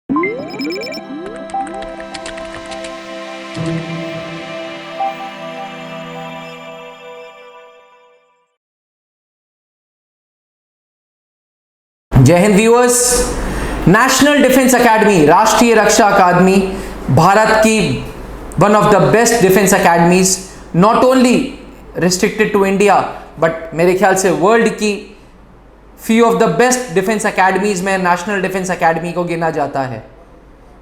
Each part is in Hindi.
जय Hind viewers. National defence academy, राष्ट्रीय रक्षा अकादमी, भारत की one of the best defence academies, not only restricted to India but मेरे ख्याल से वर्ल्ड की few of the best defence academies में नेशनल डिफेंस एकेडमी को गिना जाता है।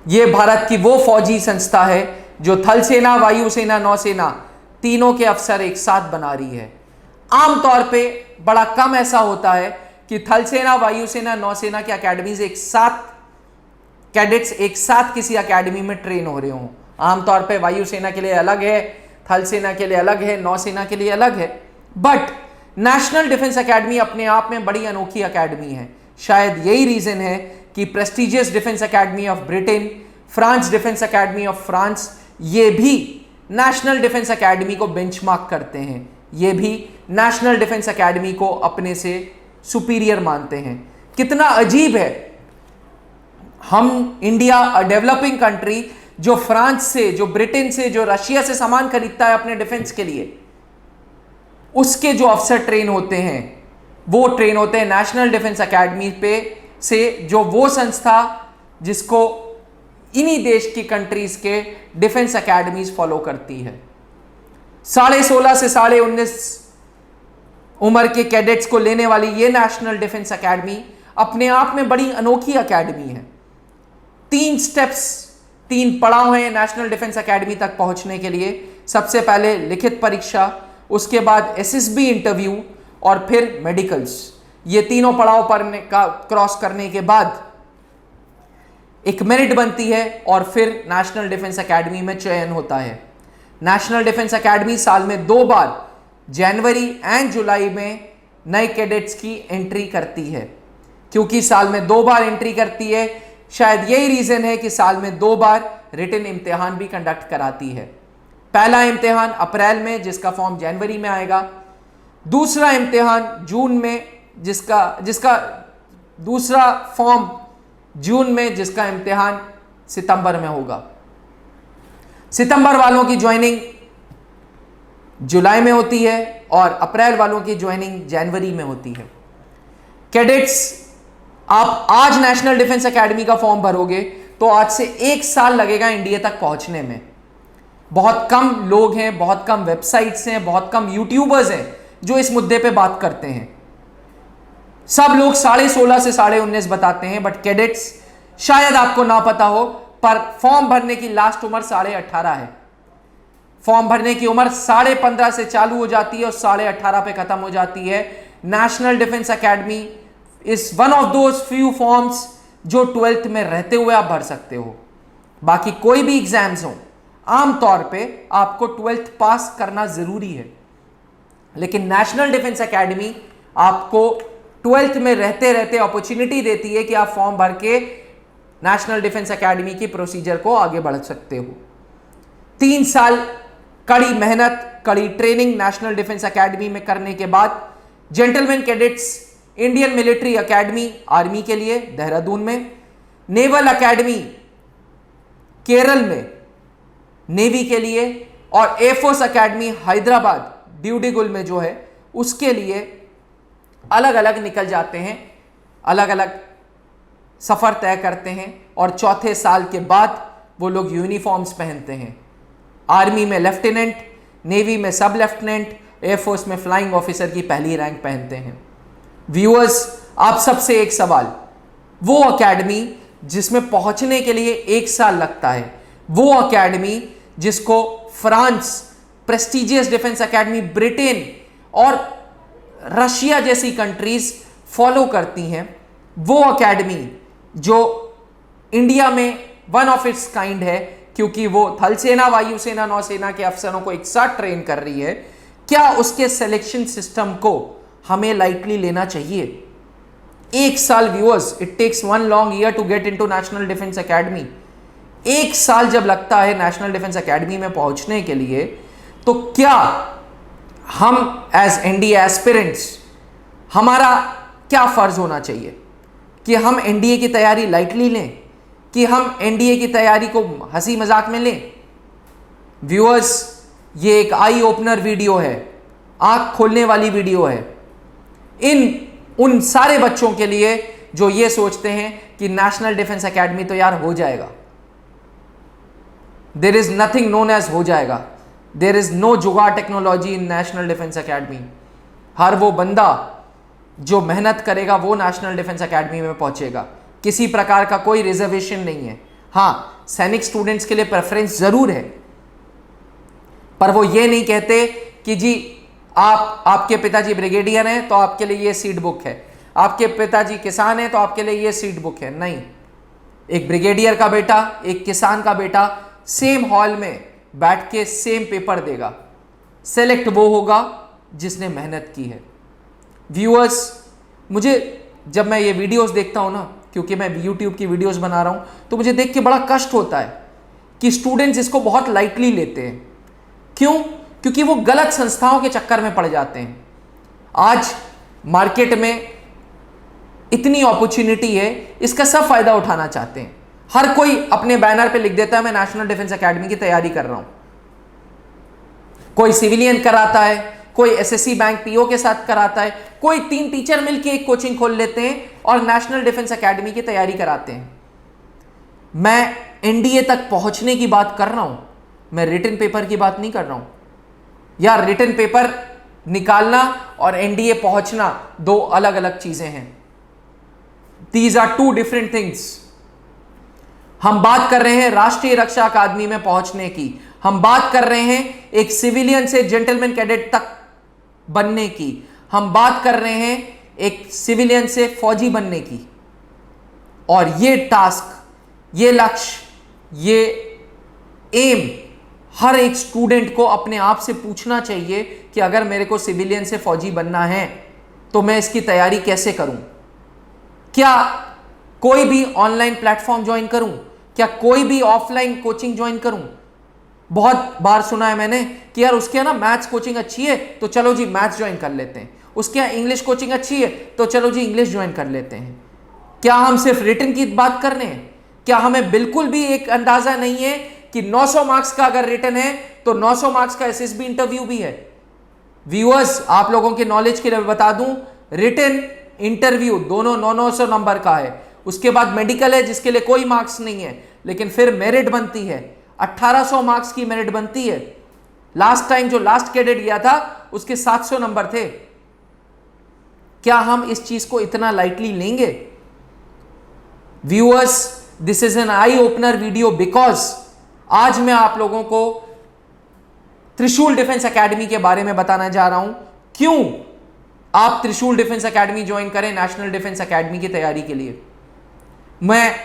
ये भारत की वो फौजी संस्था है जो थल सेना, वायुसेना, नौसेना तीनों के अफसर एक साथ बना रही है। आमतौर पे बड़ा कम ऐसा होता है कि थल सेना, वायुसेना, नौसेना की एकेडमीज एक साथ, कैडेट्स एक साथ किसी एकेडमी में ट्रेन हो रहे हों। आमतौर पे वायुसेना के लिए अलग है, थल सेना के लिए अलग है, नौसेना के लिए अलग है, बट नेशनल डिफेंस एकेडमी अपने आप में बड़ी अनोखी एकेडमी है। शायद यही रीजन है कि prestigious defence academy of Britain, France defence academy of France, ये भी नेशनल डिफेंस एकेडमी को बेंचमार्क करते हैं। ये भी नेशनल डिफेंस एकेडमी को अपने से सुपीरियर मानते हैं। कितना अजीब है, हम इंडिया, अ डेवलपिंग कंट्री, जो फ्रांस से, जो ब्रिटेन से, जो रशिया से सामान खरीदता है अपने डिफेंस के लिए, उसके जो अफसर ट्रेन होते हैं वो ट्रेन होते हैं नेशनल डिफेंस एकेडमी पे से, जो वो संस्था जिसको इन्हीं देश की कंट्रीज के डिफेंस एकेडमीज फॉलो करती है। 16.5 से 19.5 उम्र के कैडेट्स को लेने वाली ये नेशनल डिफेंस एकेडमी अपने आप में बड़ी अनोखी एकेडमी है। 3 स्टेप्स, 3 पड़ाव हैं नेशनल डिफेंस एकेडमी तक पहुंचने के लिए। सबसे पहले लिखित परीक्षा, उसके बाद एसएसबी इंटरव्यू और फिर मेडिकल्स। ये तीनों पड़ाव पर क्रॉस करने के बाद एक मेरिट बनती है और फिर नेशनल डिफेंस एकेडमी में चयन होता है। नेशनल डिफेंस एकेडमी साल में 2 बार, जनवरी एंड जुलाई में, नए कैडेट्स की एंट्री करती है। क्योंकि साल में 2 बार एंट्री करती है, शायद यही रीजन है कि साल में 2 बार रिटन इम्तिहान भी कंडक्ट कराती है। पहला इम्तिहान अप्रैल में, जिसका फॉर्म जनवरी में आएगा। दूसरा इम्तिहान जून में, जिसका दूसरा फॉर्म जून में, जिसका इम्तिहान सितंबर में होगा। सितंबर वालों की ज्वाइनिंग जुलाई में होती है और अप्रैल वालों की ज्वाइनिंग जनवरी में होती है। कैडेट्स, आप आज नेशनल डिफेंस एकेडमी का फॉर्म भरोगे तो आज से 1 साल लगेगा इंडिया तक पहुंचने में। बहुत कम लोग हैं, बहुत कम वेबसाइट्स हैं, बहुत कम यूट्यूबर्स हैं जो इस मुद्दे पे बात करते हैं। सब लोग 16.5 से 19.5 बताते हैं, बट कैडेट्स, शायद आपको ना पता हो, पर फॉर्म भरने की लास्ट उम्र 18.5 है। फॉर्म भरने की उम्र 15.5 से चालू हो जाती है और 18.5 पे खत्म हो जाती है। National defence academy is one of those few forms जो 12th में रहते हुए आप भर सकते हो। बाकी कोई भी एग्जाम्स हो, आमतौर पे आपको 12th पास करना जरूरी है, लेकिन नेशनल डिफेंस एकेडमी आपको 12th में रहते रहते अपॉर्चुनिटी देती है कि आप फॉर्म भर के नेशनल डिफेंस एकेडमी की प्रोसीजर को आगे बढ़ सकते हो। 3 साल कड़ी मेहनत, कड़ी ट्रेनिंग नेशनल डिफेंस एकेडमी में करने के बाद gentleman cadets Indian military academy, army के लिए देहरादून में, नेवल एकेडमी केरल में नेवी के लिए, और एयरफोर्स एकेडमी हैदराबाद ड्यूडिगुल में जो है उसके लिए अलग अलग निकल जाते हैं, अलग अलग सफर तय करते हैं और चौथे साल के बाद वो लोग यूनिफॉर्म्स पहनते हैं। आर्मी में लेफ्टिनेंट, नेवी में सब लेफ्टिनेंट, एयरफोर्स में फ्लाइंग ऑफिसर की पहली रैंक पहनते हैं। व्यूअर्स, आप सबसे एक सवाल, वो एकेडमी जिसमें पहुंचने के लिए 1 साल लगता है, वो एकेडमी जिसको France, prestigious defence academy, Britain और रशिया जैसी कंट्रीज फॉलो करती हैं, वो एकेडमी जो इंडिया में वन ऑफ इट्स काइंड है, क्योंकि वो थल सेना, वायुसेना, नौसेना के अफसरों को एक साथ ट्रेन कर रही है, क्या उसके सिलेक्शन सिस्टम को हमें लाइटली लेना चाहिए? 1 साल viewers, it takes 1 long year to get into national defence academy. 1 साल जब लगता है नेशनल डिफेंस एकेडमी में पहुंचने के लिए, तो क्या हम एज एनडीए एस्पिरेंट्स, हमारा क्या फर्ज होना चाहिए कि हम एनडीए की तैयारी लाइटली लें? कि हम एनडीए की तैयारी को हंसी मजाक में लें? व्यूअर्स, ये एक आई ओपनर वीडियो है, आंख खोलने वाली वीडियो है उन सारे बच्चों के लिए जो ये सोचते हैं कि नेशनल डिफेंस एकेडमी तो यार हो जाएगा। There is nothing known as हो जाएगा। There is no jugaad technology in national defence academy. हर वो बंदा जो मेहनत करेगा वो नेशनल डिफेंस एकेडमी में पहुंचेगा। किसी प्रकार का कोई रिजर्वेशन नहीं है। हाँ, सैनिक स्टूडेंट्स के लिए प्रेफरेंस जरूर है, पर वो ये नहीं कहते कि जी आपके पिताजी ब्रिगेडियर हैं तो आपके लिए ये सीट बुक है, आपके पिताजी किसान हैं तो आपके लिए ये सीट बुक है। नहीं, एक ब्रिगेडियर का बेटा, एक किसान का बेटा सेम हॉल में बैठ के सेम पेपर देगा। सेलेक्ट वो होगा जिसने मेहनत की है। व्यूअर्स, मुझे जब मैं ये वीडियोस देखता हूं ना, क्योंकि मैं यूट्यूब की वीडियोस बना रहा हूं, तो मुझे देख के बड़ा कष्ट होता है कि स्टूडेंट्स इसको बहुत लाइटली लेते हैं। क्यों? क्योंकि वो गलत संस्थाओं के चक्कर में पड़ जाते हैं। आज मार्केट में इतनी अपॉर्चुनिटी है, इसका सब फायदा उठाना चाहते हैं। हर कोई अपने बैनर पे लिख देता है मैं नेशनल डिफेंस एकेडमी की तैयारी कर रहा हूं। कोई सिविलियन कराता है, कोई एसएससी बैंक पीओ के साथ कराता है, कोई 3 टीचर मिलकर एक कोचिंग खोल लेते हैं और नेशनल डिफेंस एकेडमी की तैयारी कराते हैं। मैं एनडीए तक पहुंचने की बात कर रहा हूं, मैं रिटन पेपर की बात नहीं कर रहा हूं। यार, रिटन पेपर निकालना और एनडीए पहुंचना दो अलग अलग चीजें हैं। These are 2 different things. हम बात कर रहे हैं राष्ट्रीय रक्षा अकादमी में पहुंचने की, हम बात कर रहे हैं एक सिविलियन से जेंटलमैन कैडेट तक बनने की, हम बात कर रहे हैं एक सिविलियन से फौजी बनने की। और ये टास्क, ये लक्ष्य, ये एम हर एक स्टूडेंट को अपने आप से पूछना चाहिए कि अगर मेरे को सिविलियन से फौजी बनना है तो मैं इसकी तैयारी कैसे करूं? क्या कोई भी ऑनलाइन प्लेटफॉर्म ज्वाइन करूं? क्या कोई भी ऑफलाइन कोचिंग ज्वाइन करूं? बहुत बार सुना है मैंने कि यार उसके ना मैथ्स कोचिंग अच्छी है तो चलो जी मैथ्स ज्वाइन कर लेते हैं, उसके यहाँ इंग्लिश कोचिंग अच्छी है तो चलो जी इंग्लिश ज्वाइन कर लेते हैं। क्या हम सिर्फ रिटन की बात कर रहे हैं? क्या हमें बिल्कुल भी एक अंदाजा नहीं है कि 900 मार्क्स का अगर रिटन है तो 900 मार्क्स का एसएसबी इंटरव्यू भी है? व्यूअर्स, आप लोगों के नॉलेज के लिए बता दूं, रिटन इंटरव्यू दोनों 900 नंबर का है। उसके बाद मेडिकल है जिसके लिए कोई मार्क्स नहीं है, लेकिन फिर मेरिट बनती है, 1800 मार्क्स की मेरिट बनती है। लास्ट टाइम जो लास्ट कैडेट गया था उसके 700 नंबर थे। क्या हम इस चीज को इतना लाइटली लेंगे? Viewers, this is an eye opener video because आज मैं आप लोगों को त्रिशूल डिफेंस एकेडमी के बारे में बताना जा रहा हूं। क्यों आप त्रिशूल डिफेंस एकेडमी ज्वाइन करें नेशनल डिफेंस एकेडमी की तैयारी के लिए। मैं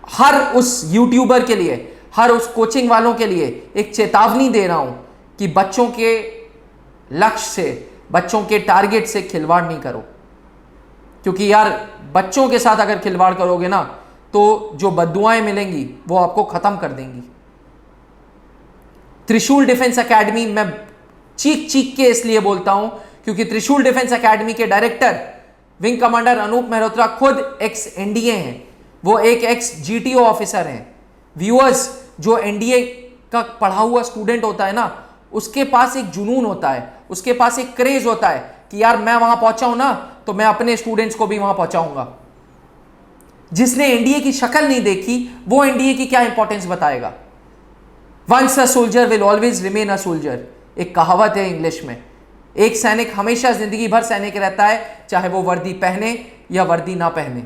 हर उस यूट्यूबर के लिए, हर उस कोचिंग वालों के लिए एक चेतावनी दे रहा हूं कि बच्चों के लक्ष्य से, बच्चों के टारगेट से खिलवाड़ नहीं करो। क्योंकि यार बच्चों के साथ अगर खिलवाड़ करोगे ना तो जो बद्दुआएं मिलेंगी वो आपको खत्म कर देंगी। त्रिशूल डिफेंस एकेडमी मैं चीख चीख के इसलिए बोलता हूं क्योंकि त्रिशूल डिफेंस एकेडमी के director wing commander Anoop Mehrotra खुद एक्स एनडीए हैं, वो एक एक्स जीटीओ ऑफिसर हैं। व्यूअर्स, जो एनडीए का पढ़ा हुआ स्टूडेंट होता है ना, उसके पास एक जुनून होता है, उसके पास एक क्रेज होता है कि यार मैं वहां पहुंचा हूं ना तो मैं अपने स्टूडेंट्स को भी वहां पहुंचाऊंगा। जिसने एनडीए की शक्ल नहीं देखी वो एनडीए की क्या इंपॉर्टेंस बताएगा? Once a soldier will always remain a soldier, एक कहावत है इंग्लिश में। एक सैनिक हमेशा जिंदगी भर सैनिक रहता है, चाहे वो वर्दी पहने या वर्दी ना पहने।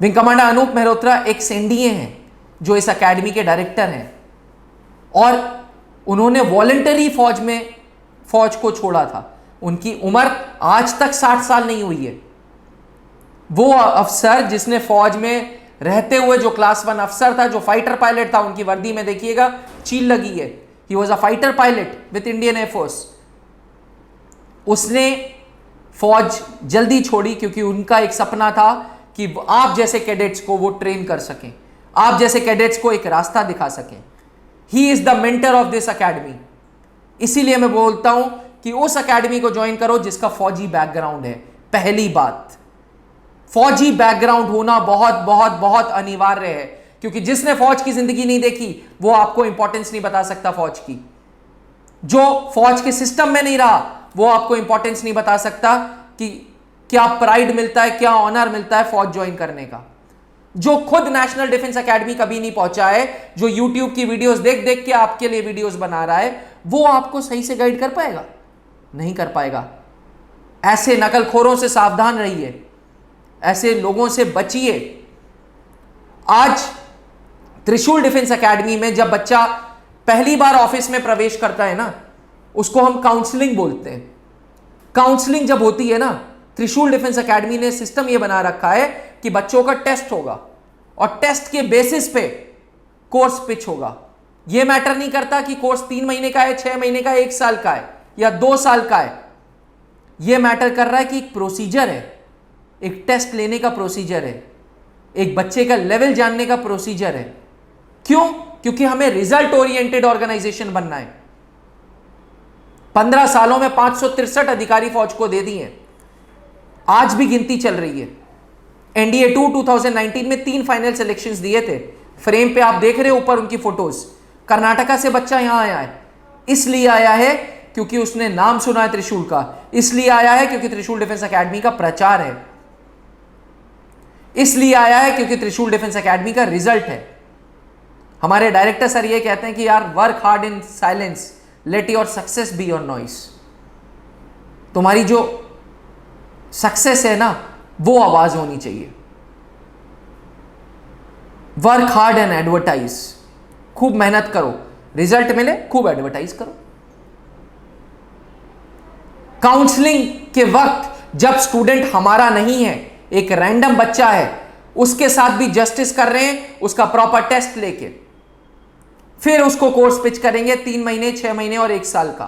विंग कमांडर अनूप मेहरोत्रा एक एनडीए हैं जो इस एकेडमी के डायरेक्टर हैं और उन्होंने वॉलंटरी फौज को छोड़ा था। उनकी उम्र आज तक 60 साल नहीं हुई है। वो अफसर जिसने फौज में रहते हुए जो क्लास 1 अफसर था, जो फाइटर पायलट था, उनकी वर्दी में देखिएगा चील लगी है। He was a fighter pilot with Indian air force. उसने फौज जल्दी छोड़ी क्योंकि उनका एक सपना था कि आप जैसे कैडेट्स को वो ट्रेन कर सकें, आप जैसे कैडेट्स को एक रास्ता दिखा सकें। He is the mentor of this academy. इसीलिए मैं बोलता हूं कि उस एकेडमी को ज्वाइन करो जिसका फौजी बैकग्राउंड है। पहली बात, फौजी बैकग्राउंड होना बहुत बहुत बहुत अनिवार्य है, क्योंकि जिसने फौज की जिंदगी नहीं देखी वो आपको इंपॉर्टेंस नहीं बता सकता फौज की। जो फौज के सिस्टम में नहीं रहा वो आपको इंपॉर्टेंस नहीं बता सकता कि क्या प्राइड मिलता है, क्या ऑनर मिलता है फौज ज्वाइन करने का। जो खुद नेशनल डिफेंस एकेडमी कभी नहीं पहुंचा है, जो यूट्यूब की वीडियोस देख देख के आपके लिए वीडियोस बना रहा है, वो आपको सही से गाइड कर पाएगा? नहीं कर पाएगा। ऐसे नकलखोरों से सावधान रहिए, ऐसे लोगों से बचिए। आज त्रिशूल डिफेंस एकेडमी में जब बच्चा पहली बार ऑफिस में प्रवेश करता है ना, उसको हम काउंसलिंग बोलते हैं। काउंसलिंग जब होती है ना, त्रिशूल डिफेंस एकेडमी ने सिस्टम यह बना रखा है कि बच्चों का टेस्ट होगा और टेस्ट के बेसिस पे कोर्स पिच होगा। यह मैटर नहीं करता कि कोर्स 3 महीने का है, 6 महीने का है, 1 साल का है या 2 साल का है। यह मैटर कर रहा है कि एक प्रोसीजर है, एक टेस्ट लेने का प्रोसीजर है, एक बच्चे का लेवल जानने का प्रोसीजर है। क्यों? क्योंकि हमें रिजल्ट ओरिएंटेड ऑर्गेनाइजेशन बनना है। 15 सालों में 563 अधिकारी फौज को दे दिए। आज भी गिनती चल रही है। एनडीए 2 2019 में 3 फाइनल सिलेक्शंस दिए थे। फ्रेम पे आप देख रहे हो ऊपर उनकी फोटोज। कर्नाटका से बच्चा यहां आया है, इसलिए आया है क्योंकि उसने नाम सुना है त्रिशूल का, इसलिए आया है क्योंकि त्रिशूल डिफेंस एकेडमी का प्रचार है, इसलिए आया है क्योंकि त्रिशूल डिफेंस एकेडमी का रिजल्ट है। हमारे डायरेक्टर सर ये कहते हैं कि यार work hard in silence, let your success be your noise. तुम्हारी जो सक्सेस है ना, वो आवाज होनी चाहिए। वर्क हार्ड एंड एडवर्टाइज, खूब मेहनत करो, रिजल्ट मिले खूब एडवर्टाइज करो। काउंसलिंग के वक्त जब स्टूडेंट हमारा नहीं है, एक रैंडम बच्चा है, उसके साथ भी जस्टिस कर रहे हैं, उसका प्रॉपर टेस्ट लेके फिर उसको कोर्स पिच करेंगे 3 महीने, 6 महीने और 1 साल का।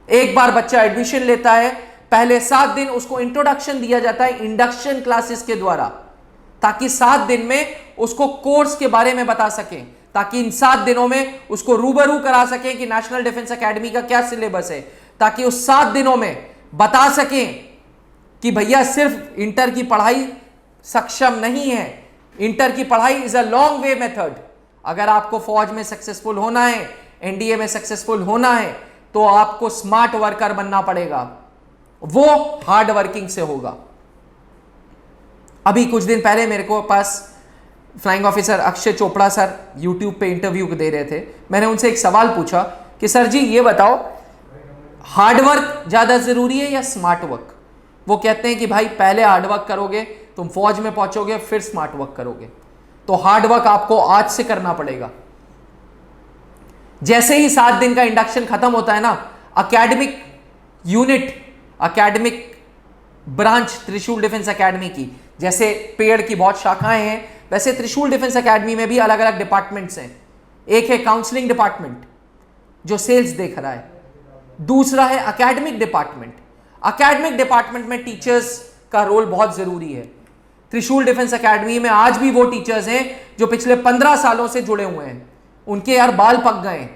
एक बार बच्चा एडमिशन लेता है, पहले 7 दिन उसको इंट्रोडक्शन दिया जाता है इंडक्शन क्लासेस के द्वारा, ताकि 7 दिन में उसको कोर्स के बारे में बता सकें, ताकि इन 7 दिनों में उसको रूबरू करा सकें कि नेशनल डिफेंस एकेडमी का क्या सिलेबस है, ताकि उस 7 दिनों में बता सकें कि भैया सिर्फ इंटर की पढ़ाई सक्षम नहीं है, इंटर की पढ़ाई is a long way method. अगर आपको फौज में सक्सेसफुल होना है, एनडीए में सक्सेसफुल होना है, तो आपको स्मार्ट वर्कर बनना पड़ेगा। वो हार्ड वर्किंग से होगा। अभी कुछ दिन पहले मेरे को पास flying officer Akshay Chopra sir YouTube पे इंटरव्यू दे रहे थे। मैंने उनसे एक सवाल पूछा कि सर जी ये बताओ, हार्डवर्क ज्यादा जरूरी है या स्मार्ट वर्क? वो कहते हैं कि भाई पहले हार्डवर्क करोगे, तुम फौज में पहुंचोगे, फिर स्मार्ट वर्क करोगे। तो हार्डवर्क आपको आज से करना पड़ेगा। जैसे ही 7 दिन का इंडक्शन खत्म होता है ना, एकेडमिक यूनिट, एकेडमिक ब्रांच त्रिशूल डिफेंस एकेडमी की, जैसे पेड़ की बहुत शाखाएं हैं, वैसे त्रिशूल डिफेंस एकेडमी में भी अलग अलग डिपार्टमेंट्स हैं। एक है काउंसलिंग डिपार्टमेंट जो सेल्स देख रहा है, दूसरा है एकेडमिक डिपार्टमेंट। एकेडमिक डिपार्टमेंट में टीचर्स का रोल बहुत जरूरी है। त्रिशूल डिफेंस एकेडमी में आज भी वो टीचर्स हैं जो पिछले 15 सालों से जुड़े हुए हैं। उनके यार बाल पक गए,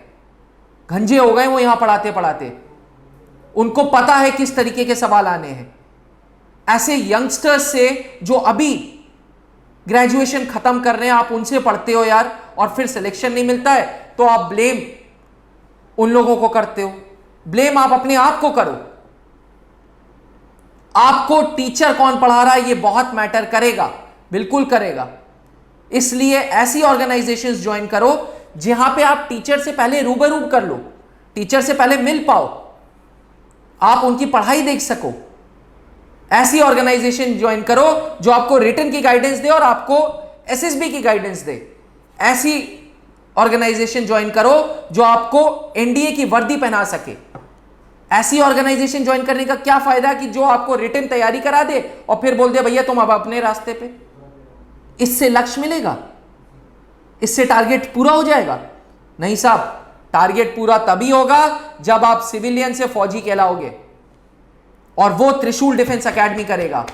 गंजे हो गए वो यहां पढ़ाते पढ़ाते। उनको पता है किस तरीके के सवाल आने हैं। ऐसे यंगस्टर्स से जो अभी ग्रेजुएशन खत्म कर रहे हैं, आप उनसे पढ़ते हो यार, और फिर सिलेक्शन नहीं मिलता है, तो आप ब्लेम उन लोगों को करते हो। ब्लेम आप अपने आप को करो। आपको टीचर कौन पढ़ा रहा है ये बहुत मैटर करेगा, बिल्कुल करेगा। इसलिए ऐसी ऑर्गेनाइजेशंस ज्वाइन करो जहां पे आप टीचर से पहले रूबरू कर लो, टीचर से पहले मिल पाओ, आप उनकी पढ़ाई देख सको। ऐसी ऑर्गेनाइजेशन ज्वाइन करो जो आपको रिटन की गाइडेंस दे और आपको एसएसबी की गाइडेंस दे। ऐसी ऑर्गेनाइजेशन ज्वाइन करो जो आपको एनडीए की वर्दी पहना सके। ऐसी ऑर्गेनाइजेशन ज्वाइन करने का क्या फायदा कि जो आपको रिटन तैयारी करा दे और फिर बोल दे भैया तुम अब अपने रास्ते पे। इससे लक्ष्य मिलेगा, इससे टारगेट पूरा हो जाएगा? नहीं साहब, टारगेट पूरा तभी होगा जब आप सिविलियन से फौजी कहलाओगे, और वो त्रिशूल डिफेंस एकेडमी करेगा।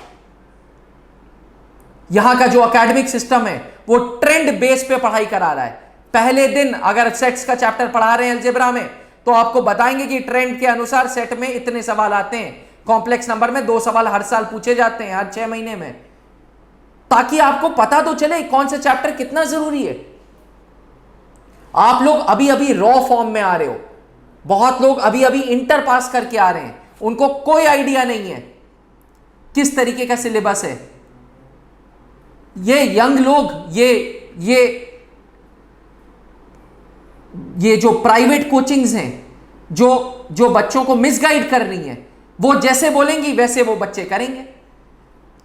यहां का जो एकेडमिक सिस्टम है वो ट्रेंड बेस पे पढ़ाई करा रहा है। पहले दिन अगर सेट्स का चैप्टर पढ़ा रहे हैं अलजेब्रा में, तो आपको बताएंगे कि ट्रेंड के अनुसार सेट में इतने सवाल आते हैं। कॉम्प्लेक्स नंबर में 2 सवाल हर साल पूछे जाते हैं, हर 6 महीने में। ताकि आपको पता तो चले कौन सा चैप्टर कितना जरूरी है। आप लोग अभी अभी रॉ फॉर्म में आ रहे हो, बहुत लोग अभी अभी इंटर पास करके आ रहे हैं, उनको कोई आइडिया नहीं है किस तरीके का सिलेबस है। ये यंग लोग, ये जो प्राइवेट कोचिंग्स हैं, जो बच्चों को मिसगाइड कर रही हैं, वो जैसे बोलेंगी वैसे वो बच्चे करेंगे।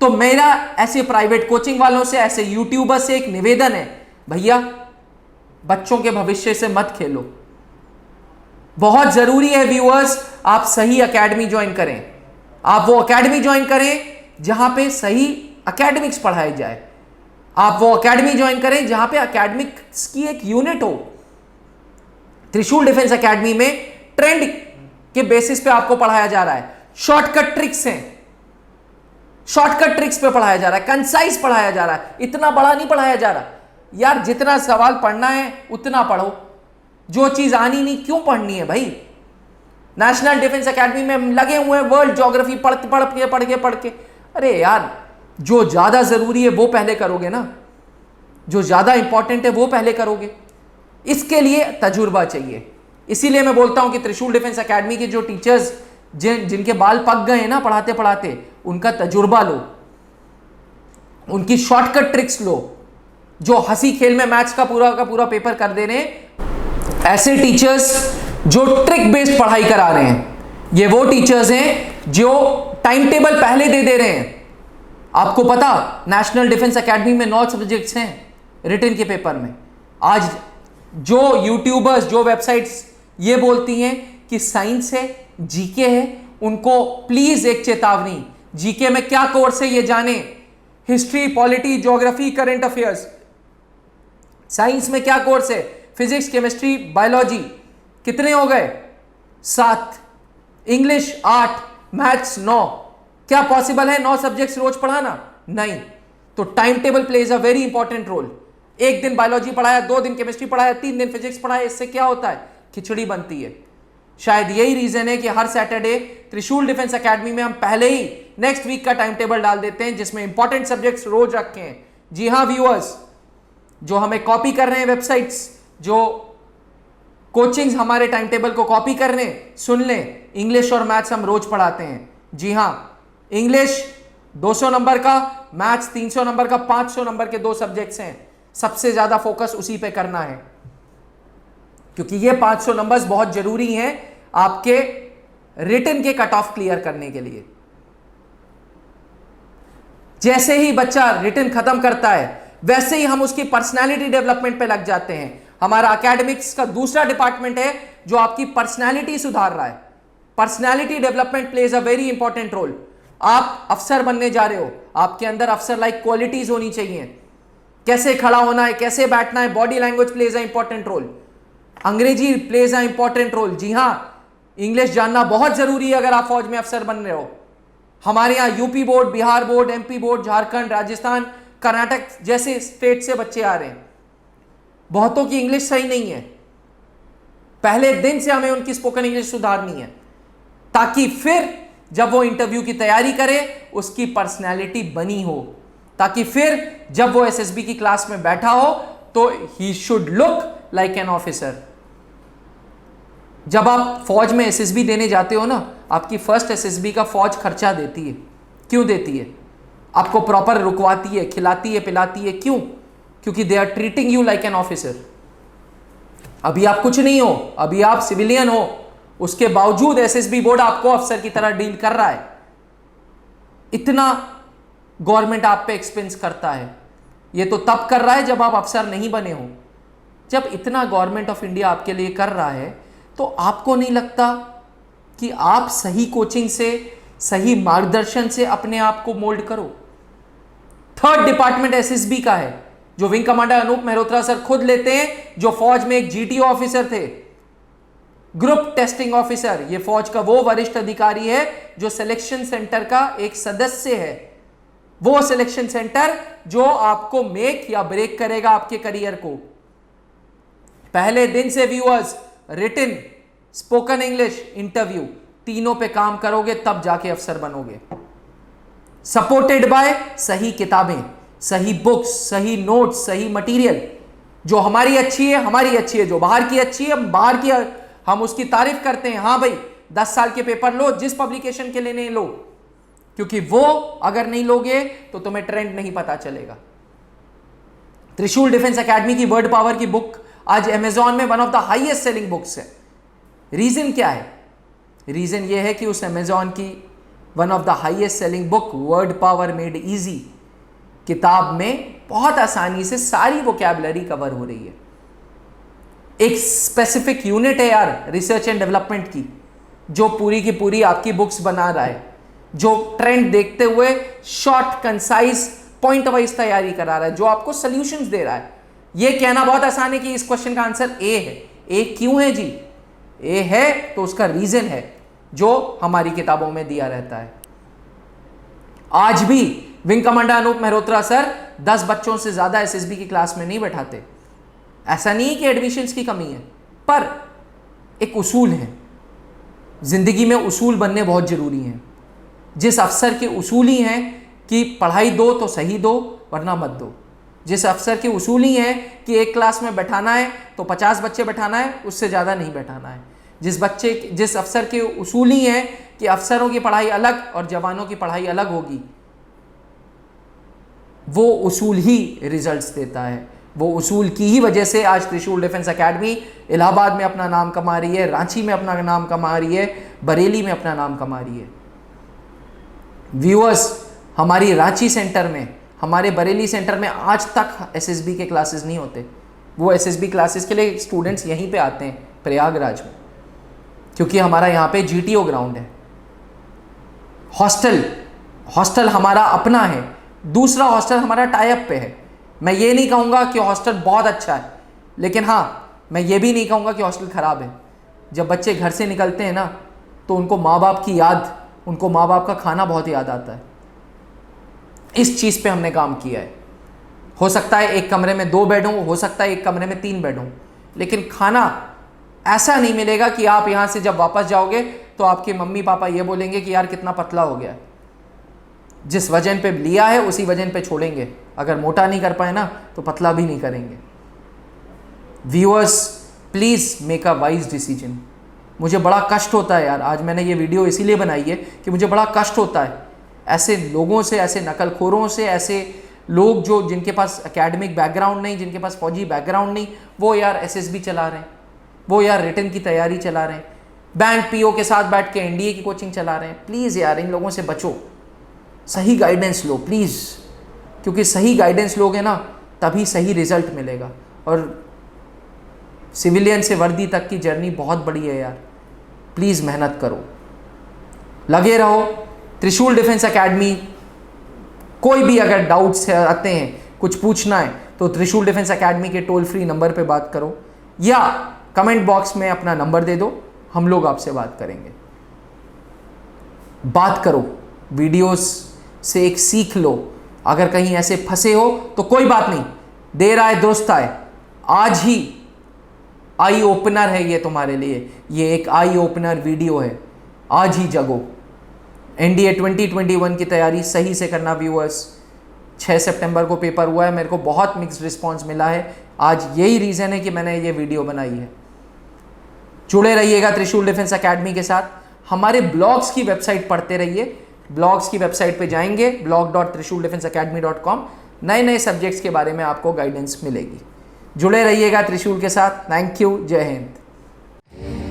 तो मेरा ऐसे प्राइवेट कोचिंग वालों से, ऐसे यूट्यूबर से एक निवेदन है, भैया बच्चों के भविष्य से मत खेलो। बहुत जरूरी है व्यूअर्स, आप सही एकेडमी ज्वाइन करें। आप वो एकेडमी ज्वाइन करें जहां पे सही एकेडमिक्स पढ़ाई जाए। आप वो एकेडमी ज्वाइन करें जहां पे एकेडमिक्स की एक यूनिट हो। त्रिशूल डिफेंस एकेडमी में ट्रेंड के बेसिस पे आपको पढ़ाया जा रहा है। शॉर्टकट ट्रिक्स हैं, शॉर्टकट ट्रिक्स पे पढ़ाया जा रहा है, कंसाइज पढ़ाया जा रहा है, इतना बड़ा नहीं पढ़ाया जा रहा। यार जितना सवाल पढ़ना है उतना पढ़ो, जो चीज आनी नहीं क्यों पढ़नी है भाई। नेशनल डिफेंस एकेडमी में हम लगे हुए हैं वर्ल्ड ज्योग्राफी पढ़ के। अरे यार जो ज्यादा जरूरी है वो पहले करोगे ना, जो ज्यादा इंपॉर्टेंट है वो पहले करोगे। इसके लिए तजुर्बा चाहिए। इसीलिए मैं बोलता हूं कि त्रिशूल डिफेंस एकेडमी के जो टीचर्स जिनके बाल पक गए हैं ना पढ़ाते पढ़ाते, उनका तजुर्बा लो, उनकी शॉर्टकट ट्रिक्स लो। जो हंसी खेल में मैथ्स का पूरा पेपर कर दे रहे हैं, ऐसे टीचर्स जो ट्रिक बेस्ड पढ़ाई करा रहे हैं, ये वो टीचर्स हैं जो टाइम टेबल पहले दे रहे हैं। आपको पता नेशनल डिफेंस एकेडमी में 9 सब्जेक्ट्स हैं रिटन के पेपर में। आज जो यूट्यूबर्स, जो वेबसाइट्स ये बोलती हैं कि साइंस है, जीके है, उनको प्लीज एक चेतावनी, जीके में क्या कोर्स है ये जाने, history, polity, geography, current affairs. Science में क्या कोर्स है, फिजिक्स, केमिस्ट्री, बायोलॉजी, कितने हो गए? 7। English 8, maths 9। क्या पॉसिबल है 9 सब्जेक्ट्स रोज पढ़ाना? नहीं। तो time table plays a very important role. एक दिन बायोलॉजी पढ़ाया, 2 दिन केमिस्ट्री पढ़ाया, 3 दिन फिजिक्स पढ़ाया, इससे क्या होता है? खिचड़ी बनती है। शायद यही रीजन है कि हर सैटरडे त्रिशूल डिफेंस एकेडमी में हम पहले ही नेक्स्ट वीक का टाइम टेबल डाल देते हैं जिसमें इंपॉर्टेंट सब्जेक्ट्स रोज रखे हैं। जी हां व्यूअर्स, जो हमें कॉपी कर रहे हैं वेबसाइट्स, जो कोचिंग्स हमारे टाइम टेबल को कॉपी कर रहे हैं, सुन लें, इंग्लिश और मैथ्स हम रोज पढ़ाते हैं। जी हां, इंग्लिश 200 नंबर का, मैथ्स 300 नंबर का, 500 नंबर के 2 सब्जेक्ट्स हैं। सबसे ज्यादा फोकस उसी पे करना है क्योंकि ये 500 नंबर्स बहुत जरूरी हैं आपके रिटन के कट ऑफ क्लियर करने के लिए। जैसे ही बच्चा रिटन खत्म करता है वैसे ही हम उसकी पर्सनालिटी डेवलपमेंट पे लग जाते हैं। हमारा एकेडमिक्स का दूसरा डिपार्टमेंट है जो आपकी पर्सनालिटी सुधार रहा है। Personality development plays a very important role. आप अफसर बनने जा रहे हो, आपके अंदर अफसर लाइक क्वालिटीज होनी चाहिए। कैसे खड़ा होना है, कैसे बैठना है, body language plays a important role, अंग्रेजी प्लेज अ इंपॉर्टेंट रोल। जी हां, इंग्लिश जानना बहुत जरूरी है अगर आप फौज में अफसर बन रहे हो। हमारे यहां UP board, Bihar board, MP board, Jharkhand, Rajasthan, Karnataka जैसे स्टेट से बच्चे आ रहे हैं। बहुतों की इंग्लिश सही नहीं है। पहले दिन से हमें उनकी स्पोकन इंग्लिश सुधारनी है ताकि फिर जब वो इंटरव्यू की तैयारी करे उसकी पर्सनैलिटी बनी हो, ताकि फिर जब वो एसएसबी की क्लास में बैठा हो तो he should look like an officer. जब आप फौज में एसएसबी देने जाते हो ना, आपकी फर्स्ट एसएसबी का फौज खर्चा देती है। क्यों देती है? आपको प्रॉपर रुकवाती है, खिलाती है, पिलाती है। क्यों? क्योंकि they are treating you like an officer. अभी आप कुछ नहीं हो, अभी आप सिविलियन हो, उसके बावजूद एसएसबी बोर्ड आपको अफसर की तरह डील कर रहा है। इतना गवर्नमेंट आप पे एक्सपेंस करता है। ये तो तब कर रहा है जब आप अफसर नहीं बने हो। जब इतना गवर्नमेंट ऑफ इंडिया आपके लिए कर रहा है तो आपको नहीं लगता कि आप सही कोचिंग से, सही मार्गदर्शन से अपने आप को मोल्ड करो? थर्ड डिपार्टमेंट एसएसबी का है जो wing commander Anoop Mehrotra sir खुद लेते हैं, जो फौज में एक जीटीओ ऑफिसर थे, ग्रुप टेस्टिंग ऑफिसर। ये फौज का वो वरिष्ठ अधिकारी है जो सिलेक्शन सेंटर का एक सदस्य है। वो सिलेक्शन सेंटर जो आपको मेक या ब्रेक करेगा आपके करियर को। पहले दिन से viewers, written, spoken English, interview, तीनों पे काम करोगे तब जाके अफसर बनोगे। सपोर्टेड बाय सही किताबें। सही बुक्स, सही नोट्स, सही मटेरियल। जो हमारी अच्छी है हमारी अच्छी है, जो बाहर की अच्छी है बाहर की हम उसकी तारीफ करते हैं। हाँ भाई 10 साल के पेपर लो, जिस पब्लिकेशन के लिए नहीं लो, क्योंकि वो अगर नहीं लोगे तो तुम्हें ट्रेंड नहीं पता चलेगा। त्रिशूल डिफेंस एकेडमी की वर्ड पावर की बुक आज अमेजॉन में one of the highest selling books है। रीजन क्या है? रीजन ये है कि उस अमेजॉन की one of the highest selling book word power made easy किताब में बहुत आसानी से सारी वोकैबुलरी कवर हो रही है। एक स्पेसिफिक यूनिट है यार रिसर्च एंड डेवलपमेंट की, जो पूरी की पूरी आपकी बुक्स बना रहा है, जो ट्रेंड देखते हुए शॉर्ट कंसाइज पॉइंट वाइज तैयारी करा रहा है, जो आपको सॉल्यूशंस दे रहा है। यह कहना बहुत आसान है कि इस क्वेश्चन का आंसर ए है। ए क्यों है जी? ए है तो उसका रीजन है जो हमारी किताबों में दिया रहता है। आज भी wing commander Anoop Mehrotra sir 10 बच्चों से ज्यादा एसएसबी की क्लास में नहीं बैठाते। ऐसा नहीं कि एडमिशंस की कमी है, पर एक उसूल है। जिंदगी में उसूल बनने बहुत जरूरी हैं। जिस अफसर के उसूल ही हैं कि पढ़ाई दो तो सही दो वरना मत दो, जिस अफसर के उसूल ही है कि एक क्लास में बैठाना है तो 50 बच्चे बैठाना है, उससे ज़्यादा नहीं बैठाना है, जिस अफसर के उसूल ही है कि अफसरों की पढ़ाई अलग और जवानों की पढ़ाई अलग होगी, वो उसूल ही रिजल्ट्स देता है। वो उसूल की ही वजह से आज त्रिशूल डिफेंस एकेडमी इलाहाबाद में अपना नाम कमा रही है, रांची में अपना नाम कमा रही है, बरेली में अपना नाम कमा रही है। व्यूअर्स, हमारी रांची सेंटर में, हमारे बरेली सेंटर में आज तक एसएसबी के क्लासेस नहीं होते। वो एसएसबी क्लासेस के लिए स्टूडेंट्स यहीं पे आते हैं प्रयागराज में, क्योंकि हमारा यहाँ पे जीटीओ ग्राउंड है। हॉस्टल हमारा अपना है, दूसरा हॉस्टल हमारा टाई अप पे है। मैं ये नहीं कहूँगा कि हॉस्टल बहुत अच्छा है, लेकिन हाँ मैं ये भी नहीं कहूँगा कि हॉस्टल ख़राब है। जब बच्चे घर से निकलते हैं ना तो उनको माँ बाप की याद, उनको माँ बाप का खाना बहुत याद आता है। इस चीज़ पे हमने काम किया है। हो सकता है एक कमरे में 2 बेड हों, हो सकता है एक कमरे में 3 बेड हों, लेकिन खाना ऐसा नहीं मिलेगा कि आप यहाँ से जब वापस जाओगे तो आपके मम्मी पापा ये बोलेंगे कि यार कितना पतला हो गया है। जिस वजन पे लिया है उसी वजन पे छोड़ेंगे। अगर मोटा नहीं कर पाए ना तो पतला भी नहीं करेंगे। Viewers, please make a wise decision. मुझे बड़ा कष्ट होता है यार, आज मैंने ये वीडियो इसीलिए बनाई है कि मुझे बड़ा कष्ट होता है ऐसे लोगों से, ऐसे नकलखोरों से, ऐसे लोग जो जिनके पास एकेडमिक बैकग्राउंड नहीं, जिनके पास फौजी बैकग्राउंड नहीं, वो यार एसएसबी चला रहे हैं, वो यार रिटन की तैयारी चला रहे हैं, बैंक पीओ के साथ बैठ के एनडीए की कोचिंग चला रहे हैं। प्लीज़ यार इन लोगों से बचो, सही गाइडेंस लो प्लीज़, क्योंकि सही गाइडेंस लोगे ना तभी सही रिजल्ट मिलेगा। और सिविलियन से वर्दी तक की जर्नी बहुत बड़ी है यार, प्लीज़ मेहनत करो, लगे रहो। त्रिशूल डिफेंस एकेडमी, कोई भी अगर डाउट्स आते हैं, कुछ पूछना है तो त्रिशूल डिफेंस एकेडमी के टोल फ्री नंबर पे बात करो या कमेंट बॉक्स में अपना नंबर दे दो, हम लोग आपसे बात करेंगे। बात करो, वीडियोस से एक सीख लो। अगर कहीं ऐसे फंसे हो तो कोई बात नहीं, देर आए दुरुस्त आए। आज ही आई ओपनर है ये तुम्हारे लिए, ये एक आई ओपनर वीडियो है। आज ही जगो, एनडीए 2021 की तैयारी सही से करना। व्यूअर्स, 6 सितंबर को पेपर हुआ है, मेरे को बहुत मिक्स्ड रिस्पांस मिला है। आज यही रीज़न है कि मैंने ये वीडियो बनाई है। जुड़े रहिएगा त्रिशूल डिफेंस एकेडमी के साथ। हमारे ब्लॉग्स की वेबसाइट पढ़ते रहिए। ब्लॉग्स की वेबसाइट पे जाएंगे blog.trishool-defenseacademy.com, नए नए सब्जेक्ट्स के बारे में आपको गाइडेंस मिलेगी। जुड़े रहिएगा त्रिशूल के साथ। थैंक यू, जय हिंद।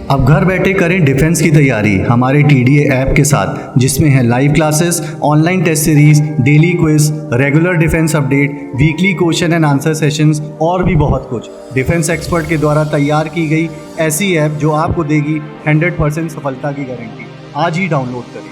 अब घर बैठे करें डिफेंस की तैयारी हमारे टीडीए ऐप के साथ, जिसमें है live classes, online test series, daily quiz, regular defence update, weekly question and answer sessions और भी बहुत कुछ। डिफेंस एक्सपर्ट के द्वारा तैयार की गई ऐसी ऐप जो आपको देगी 100% सफलता की गारंटी। आज ही डाउनलोड करें।